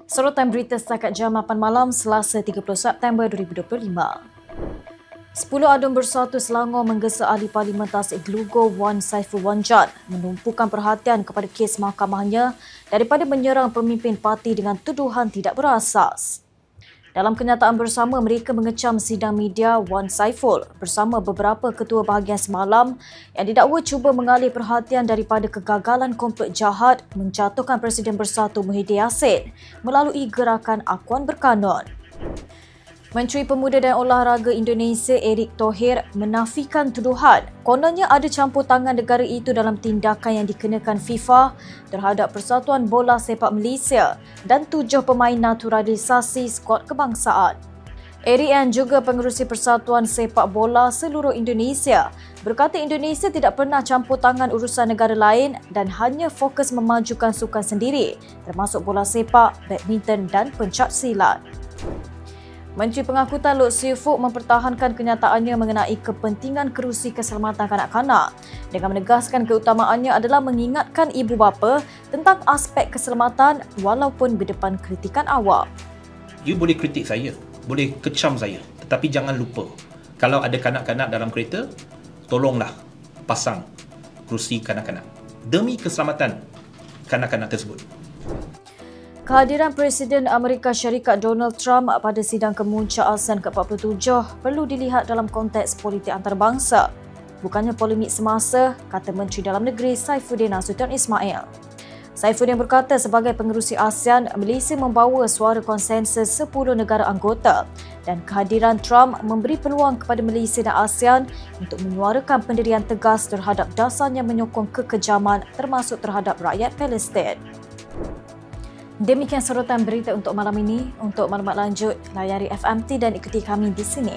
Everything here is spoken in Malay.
Sorotan berita setakat jam 8 malam Selasa 30 September 2025. 10 AUN Bersatu Selangor menggesa Ahli Parlimen Tasik Glugur Wan Saiful Wanjan menumpukan perhatian kepada kes mahkamahnya daripada menyerang pemimpin parti dengan tuduhan tidak berasas. Dalam kenyataan bersama, mereka mengecam sidang media Wan Saiful bersama beberapa ketua bahagian semalam yang didakwa cuba mengalih perhatian daripada kegagalan komplot jahat menjatuhkan Presiden Bersatu Muhyiddin Yassin melalui gerakan Akuan Berkanun. Menteri Pemuda dan Olahraga Indonesia Erick Thohir menafikan tuduhan kononnya ada campur tangan negara itu dalam tindakan yang dikenakan FIFA terhadap Persatuan Bola Sepak Malaysia dan 7 pemain naturalisasi skuad kebangsaan. Erick yang juga pengerusi Persatuan Sepak Bola seluruh Indonesia berkata Indonesia tidak pernah campur tangan urusan negara lain dan hanya fokus memajukan sukan sendiri termasuk bola sepak, badminton dan pencaksilat. Menteri Pengangkutan Lutfi Fuk mempertahankan kenyataannya mengenai kepentingan kerusi keselamatan kanak-kanak dengan menegaskan keutamaannya adalah mengingatkan ibu bapa tentang aspek keselamatan walaupun berdepan kritikan awam. You boleh kritik saya, boleh kecam saya, tetapi jangan lupa kalau ada kanak-kanak dalam kereta, tolonglah pasang kerusi kanak-kanak demi keselamatan kanak-kanak tersebut. Kehadiran Presiden Amerika Syarikat Donald Trump pada sidang kemuncak ASEAN ke-47 perlu dilihat dalam konteks politik antarabangsa. Bukannya polemik semasa, kata Menteri Dalam Negeri Saifuddin Nasution Ismail. Saifuddin berkata sebagai pengerusi ASEAN, Malaysia membawa suara konsensus 10 negara anggota dan kehadiran Trump memberi peluang kepada Malaysia dan ASEAN untuk menyuarakan pendirian tegas terhadap dasarnya menyokong kekejaman termasuk terhadap rakyat Palestin. Demikian sorotan berita untuk malam ini. Untuk maklumat lanjut, layari FMT dan ikuti kami di sini.